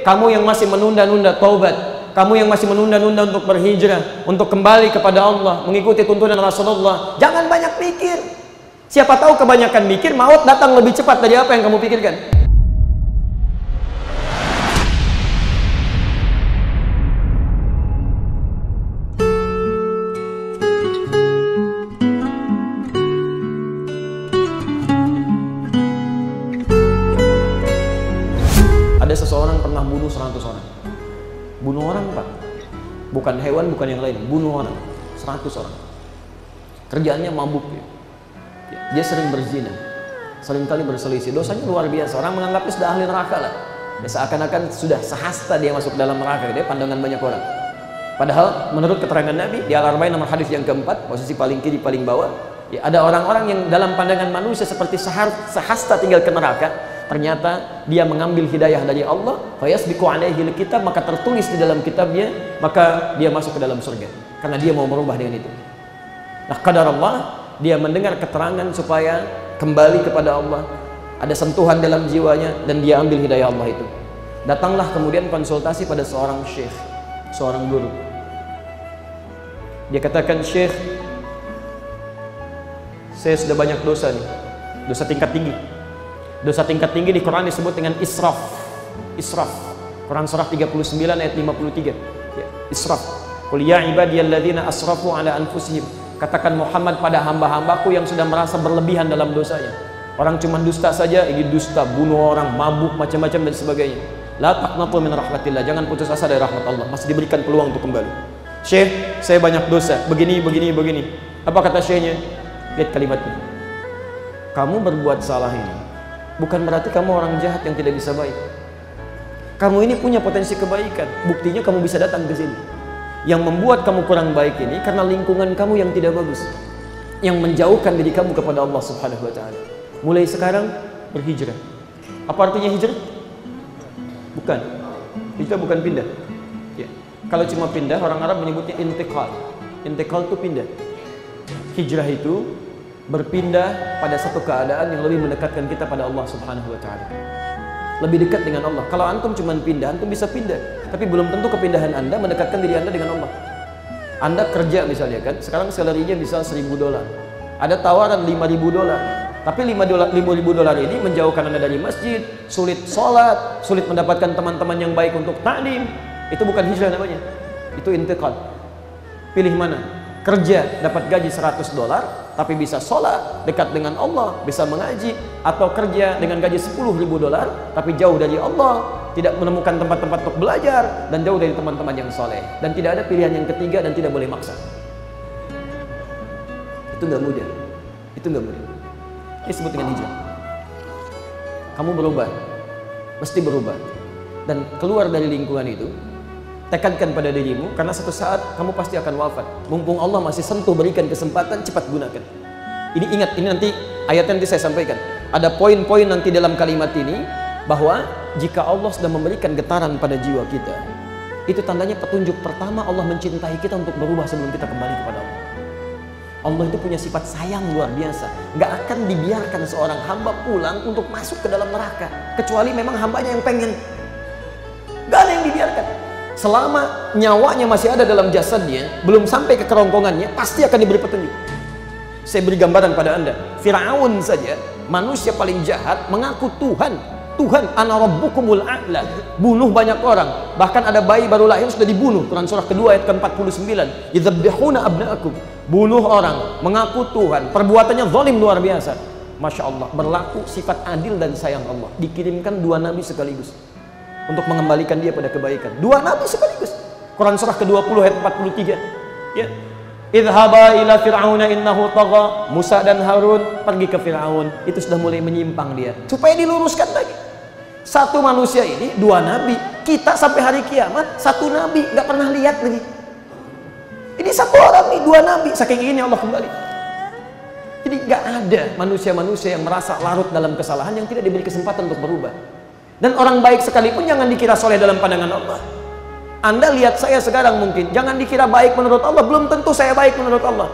kamu yang masih menunda-nunda taubat, kamu yang masih menunda-nunda untuk berhijrah, untuk kembali kepada Allah, mengikuti tuntunan Rasulullah, jangan banyak mikir. Siapa tahu kebanyakan mikir, maut datang lebih cepat dari apa yang kamu pikirkan. Ada seseorang pernah bunuh 100 orang. Bunuh orang, Pak. Bukan hewan, bukan yang lain. Bunuh orang. 100 orang. Kerjaannya mabuk. Dia sering berzina. Seringkali berselisih. Dosanya luar biasa. Orang menganggapnya sudah ahli neraka lah. Ya, seakan-akan sudah sehasta dia masuk dalam neraka. Dia pandangan banyak orang. Padahal menurut keterangan Nabi di Al-Arba'in nomor hadis yang keempat, posisi paling kiri paling bawah, ya, ada orang-orang yang dalam pandangan manusia seperti sehasta tinggal ke neraka. Ternyata dia mengambil hidayah dari Allah, fayasbiqu alaihi alkitab, maka tertulis di dalam kitabnya, maka dia masuk ke dalam surga karena dia mau merubah dengan itu. Nah, qadar Allah, dia mendengar keterangan supaya kembali kepada Allah, ada sentuhan dalam jiwanya, dan dia ambil hidayah Allah itu. Datanglah kemudian konsultasi pada seorang syekh, seorang guru. Dia katakan, "Syekh, saya sudah banyak dosa nih, dosa tingkat tinggi. Dosa tingkat tinggi di Quran disebut dengan israf. Israf. Quran surah 39 ayat 53. Ya, israf. Qul ya ibadiyalladzina asrafu ala anfusihim. Katakan Muhammad pada hamba-hambaku yang sudah merasa berlebihan dalam dosanya. Orang cuma dusta saja, ini dusta, bunuh orang, mabuk, macam-macam dan sebagainya. La taqnatu min rahmatillah. Jangan putus asa dari rahmat Allah. Masih diberikan peluang untuk kembali. Syekh, saya banyak dosa, begini. Apa kata syekhnya? Lihat kalimatnya. Kamu berbuat salah ini bukan berarti kamu orang jahat yang tidak bisa baik. Kamu ini punya potensi kebaikan. Buktinya kamu bisa datang ke sini. Yang membuat kamu kurang baik ini karena lingkungan kamu yang tidak bagus, yang menjauhkan diri kamu kepada Allah Subhanahu wa taala. Mulai sekarang berhijrah. Apa artinya hijrah? Bukan. Hijrah bukan pindah. Ya. Kalau cuma pindah, orang Arab menyebutnya intiqal. Intiqal itu pindah. Hijrah itu berpindah pada satu keadaan yang lebih mendekatkan kita pada Allah Subhanahu wa taala. Lebih dekat dengan Allah. Kalau antum cuma pindah, antum bisa pindah, tapi belum tentu kepindahan Anda mendekatkan diri Anda dengan Allah. Anda kerja misalnya kan, sekarang salarinya bisa $1.000. Ada tawaran $5.000. Tapi $5.000 ini menjauhkan Anda dari masjid, sulit sholat, sulit mendapatkan teman-teman yang baik untuk ta'lim. Itu bukan hijrah namanya. Itu intiqal. Pilih mana? Kerja dapat gaji $100 tapi bisa sholat, dekat dengan Allah, bisa mengaji, atau kerja dengan gaji $10.000 tapi jauh dari Allah, tidak menemukan tempat-tempat untuk belajar, dan jauh dari teman-teman yang soleh, dan tidak ada pilihan yang ketiga, dan tidak boleh maksa. Itu nggak mudah. Itu nggak mudah. Ini disebut dengan hijrah. Kamu berubah, mesti berubah, dan keluar dari lingkungan itu. Tekankan pada dirimu, karena satu saat kamu pasti akan wafat. Mumpung Allah masih sentuh, berikan kesempatan, cepat gunakan. Ini ingat, ini nanti ayatnya nanti saya sampaikan. Ada poin-poin nanti dalam kalimat ini, bahwa jika Allah sudah memberikan getaran pada jiwa kita, itu tandanya petunjuk pertama Allah mencintai kita untuk berubah sebelum kita kembali kepada Allah. Allah itu punya sifat sayang luar biasa. Gak akan dibiarkan seorang hamba pulang untuk masuk ke dalam neraka, kecuali memang hambanya yang pengen. Gak ada yang dibiarkan. Selama nyawanya masih ada dalam jasadnya, belum sampai ke kerongkongannya, pasti akan diberi petunjuk. Saya beri gambaran pada Anda. Fir'aun saja, manusia paling jahat, mengaku Tuhan. Tuhan, ana rabbukumul a'la. Bunuh banyak orang. Bahkan ada bayi baru lahir sudah dibunuh. Quran surah kedua ayat ke-49. Yadzabbihuna abna'akum. Bunuh orang, mengaku Tuhan. Perbuatannya zalim luar biasa. Masya Allah, berlaku sifat adil dan sayang Allah. Dikirimkan 2 nabi sekaligus untuk mengembalikan dia pada kebaikan. 2 nabi sekaligus. Quran surah ke-20 ayat 43. Ya. Idhaba ila fir'auna innahu tagha. Musa dan Harun pergi ke Fir'aun. Itu sudah mulai menyimpang dia. Supaya diluruskan lagi. Satu manusia ini 2 nabi. Kita sampai hari kiamat 1 nabi, nggak pernah lihat lagi. Ini 1 orang nih 2 nabi. Saking ini Allah kembali. Jadi nggak ada manusia-manusia yang merasa larut dalam kesalahan yang tidak diberi kesempatan untuk berubah. Dan orang baik sekalipun jangan dikira soleh dalam pandangan Allah. Anda lihat saya sekarang mungkin, jangan dikira baik menurut Allah, belum tentu saya baik menurut Allah.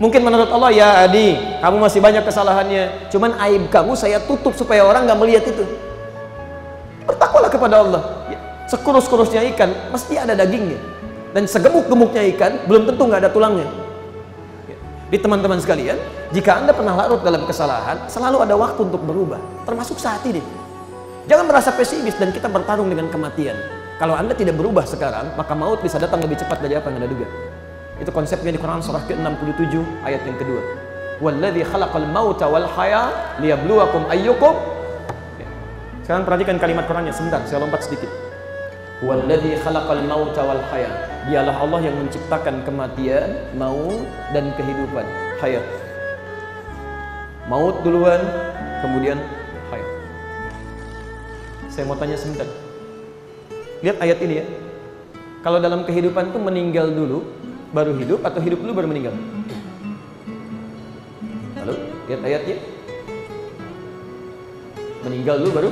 Mungkin menurut Allah, ya Adi, kamu masih banyak kesalahannya, cuman aib kamu saya tutup supaya orang nggak melihat itu. Bertakwalah kepada Allah. Ya. Sekurus-kurusnya ikan mesti ada dagingnya, dan segemuk-gemuknya ikan belum tentu nggak ada tulangnya. Di teman-teman sekalian, jika Anda pernah larut dalam kesalahan, selalu ada waktu untuk berubah, termasuk saat ini. Jangan merasa pesimis dan kita bertarung dengan kematian. Kalau Anda tidak berubah sekarang, maka maut bisa datang lebih cepat dari apa yang Anda duga. Itu konsepnya di Quran surah ke-67 ayat yang kedua. Walladzi khalaqal mauta wal haya liyabluwakum ayyukum. Sekarang perhatikan kalimat Qurannya sebentar, saya lompat sedikit. Walladzi khalaqal mauta wal haya. Dialah Allah yang menciptakan kematian, maut dan kehidupan, hayat. Maut duluan, kemudian hayat. Saya mau tanya sebentar. Lihat ayat ini ya. Kalau dalam kehidupan itu meninggal dulu baru hidup atau hidup dulu baru meninggal? Halo, lihat ayatnya. Meninggal dulu baru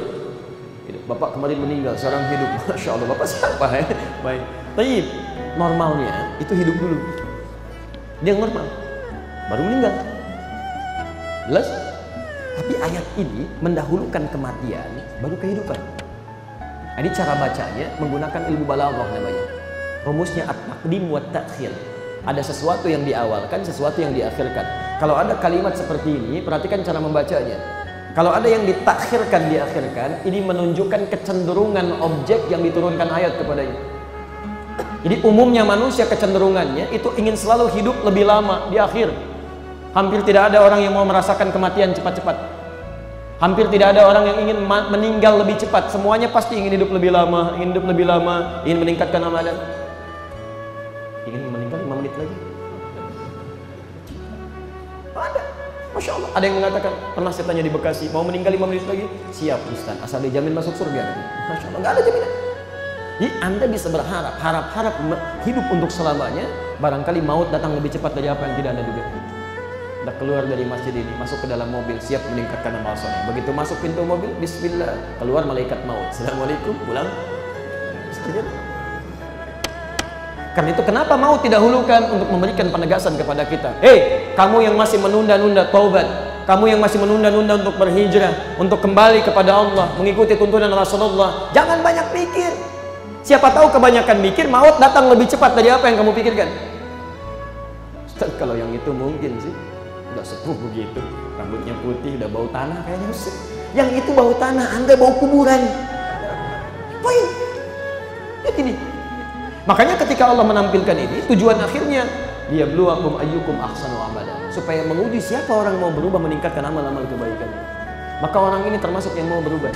hidup. Bapak kemarin meninggal, sekarang hidup. Masya Allah, Bapak siapa ya? Baik. Tapi normalnya itu hidup dulu. Dia yang normal, baru meninggal. Jelas? Tapi ayat ini mendahulukan kematian, baru kehidupan. Ini cara bacanya menggunakan ilmu balaghah namanya. Rumusnya at-taqdim wa ta'khir. Ada sesuatu yang diawalkan, sesuatu yang diakhirkan. Kalau ada kalimat seperti ini, perhatikan cara membacanya. Kalau ada yang ditakhirkan, diakhirkan, ini menunjukkan kecenderungan objek yang diturunkan ayat kepadanya. Jadi umumnya manusia kecenderungannya itu ingin selalu hidup lebih lama di akhir. Hampir tidak ada orang yang mau merasakan kematian cepat-cepat. Hampir tidak ada orang yang ingin meninggal lebih cepat. Semuanya pasti ingin hidup lebih lama, ingin hidup lebih lama, ingin meningkatkan amalan. Ingin meninggal 5 menit lagi. Ada. Masya Allah. Ada yang mengatakan, pernah saya tanya di Bekasi, mau meninggal 5 menit lagi? Siap Ustaz, asal dijamin masuk surga. Masya Allah, nggak ada jaminan. Jadi Anda bisa berharap, harap hidup untuk selamanya. Barangkali maut datang lebih cepat dari apa yang tidak Anda duga. Anda keluar dari masjid ini, masuk ke dalam mobil, siap meningkatkan amal soleh. Begitu masuk pintu mobil, bismillah, keluar malaikat maut. Assalamualaikum, pulang. Karena itu kenapa maut didahulukan untuk memberikan penegasan kepada kita. Hei, kamu yang masih menunda-nunda taubat, kamu yang masih menunda-nunda untuk berhijrah, untuk kembali kepada Allah, mengikuti tuntunan Rasulullah, jangan banyak pikir. Siapa tahu kebanyakan mikir, maut datang lebih cepat dari apa yang kamu pikirkan. Ustaz, kalau yang itu mungkin sih udah sepuh begitu, rambutnya putih, udah bau tanah kayaknya. Yang itu bau tanah, Anda bau kuburan. Poin. Lihat ini. Makanya ketika Allah menampilkan ini, tujuan akhirnya liyabluwakum ayyukum ahsanu amala, supaya menguji siapa orang mau berubah meningkatkan amal-amal kebaikan. Maka orang ini termasuk yang mau berubah.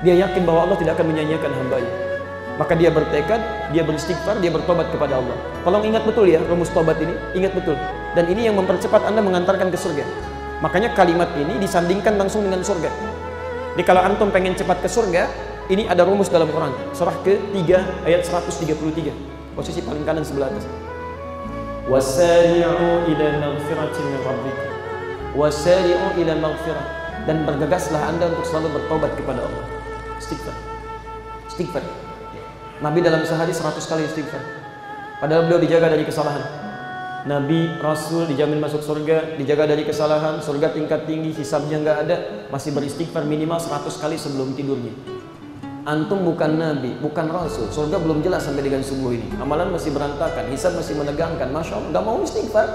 Dia yakin bahwa Allah tidak akan menyanyiakan hamba-Nya. Maka dia bertekad, dia beristighfar, dia bertobat kepada Allah. Tolong ingat betul ya rumus tobat ini, ingat betul. Dan ini yang mempercepat Anda mengantarkan ke surga. Makanya kalimat ini disandingkan langsung dengan surga. Jadi kalau antum pengen cepat ke surga, ini ada rumus dalam Quran. Surah ke-3 ayat 133. Posisi paling kanan sebelah atas. Wasari'u ila maghfiratin min rabbikum. Wasari'u ila maghfirah. Dan bergegaslah Anda untuk selalu bertobat kepada Allah. Istighfar. Istighfar. Nabi dalam sehari 100 kali istighfar. Padahal beliau dijaga dari kesalahan. Nabi, Rasul dijamin masuk surga, dijaga dari kesalahan, surga tingkat tinggi, hisabnya nggak ada, masih beristighfar minimal 100 kali sebelum tidurnya. Antum bukan Nabi, bukan Rasul, surga belum jelas sampai dengan subuh ini. Amalan masih berantakan, hisab masih menegangkan, Masya Allah, nggak mau istighfar.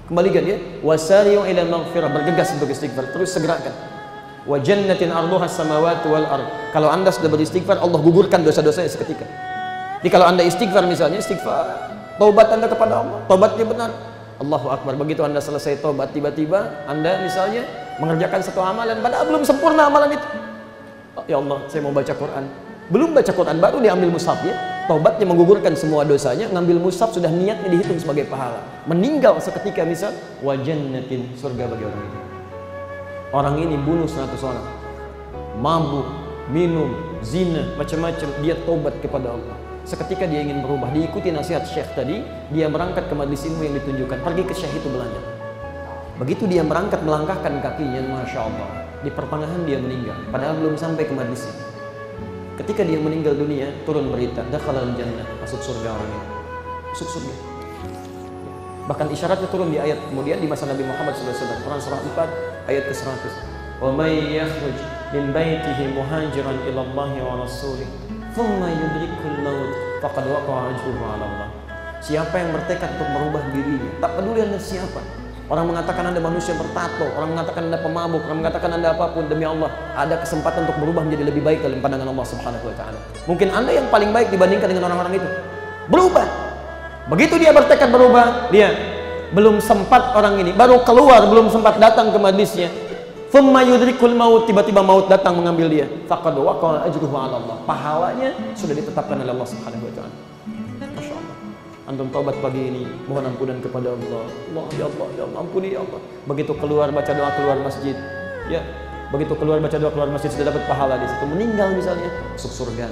Kembalikan ya, wasari'u ila maghfirah, bergegas untuk istighfar, terus segerakan. Wa jannatin arduha as-samawati wal ard. Kalau Anda sudah beristighfar, Allah gugurkan dosa-dosanya seketika. Jadi kalau Anda istighfar misalnya, istighfar, taubat Anda kepada Allah, taubatnya benar, Allahu Akbar. Begitu Anda selesai taubat, tiba-tiba Anda misalnya mengerjakan satu amalan, padahal belum sempurna amalan itu. Oh, ya Allah, saya mau baca Quran. Belum baca Quran, baru diambil mushaf ya. Taubatnya menggugurkan semua dosanya, ngambil mushaf sudah niatnya dihitung sebagai pahala. Meninggal seketika misal, wa jannatin, surga bagi orang itu. Orang ini bunuh 100 orang, mabuk, minum, zina, macam-macam. Dia tobat kepada Allah. Seketika dia ingin berubah, diikuti nasihat syekh tadi, dia berangkat ke majlis ilmu yang ditunjukkan, pergi ke syekh itu belajar. Begitu dia berangkat melangkahkan kakinya, Masya Allah, di pertengahan dia meninggal, padahal belum sampai ke majlisnya. Ketika dia meninggal dunia, turun berita, dakhalal jannah, masuk surga orang ini, masuk surga. Bahkan isyaratnya turun di ayat kemudian di masa Nabi Muhammad SAW, Quran surah 4 ayat ke-100. Wa may yakhruj min baitihi muhajiran ila Allah wa rasulih thumma yudrikul maut faqad waqa'a ajruhu 'ala Allah. Siapa yang bertekad untuk merubah dirinya, tak peduli Anda siapa. Orang mengatakan Anda manusia bertato, orang mengatakan Anda pemabuk, orang mengatakan Anda apapun, demi Allah, ada kesempatan untuk berubah menjadi lebih baik dalam pandangan Allah Subhanahu wa taala. Mungkin Anda yang paling baik dibandingkan dengan orang-orang itu. Berubah. Begitu dia bertekad berubah, dia belum sempat orang ini, baru keluar, belum sempat datang ke majlisnya. Thumma yudrikul maut, tiba-tiba maut datang mengambil dia. Faqad waqa'a ajruhu 'ala Allah. Pahalanya sudah ditetapkan oleh Allah Subhanahu wa taala. Masyaallah. Antum taubat pagi ini, mohon ampunan kepada Allah. Allah, ya Allah, ya Allah, ampuni ya Allah. Begitu keluar baca doa keluar masjid, ya. Begitu keluar baca doa keluar masjid sudah dapat pahala di situ. Meninggal misalnya, masuk surga.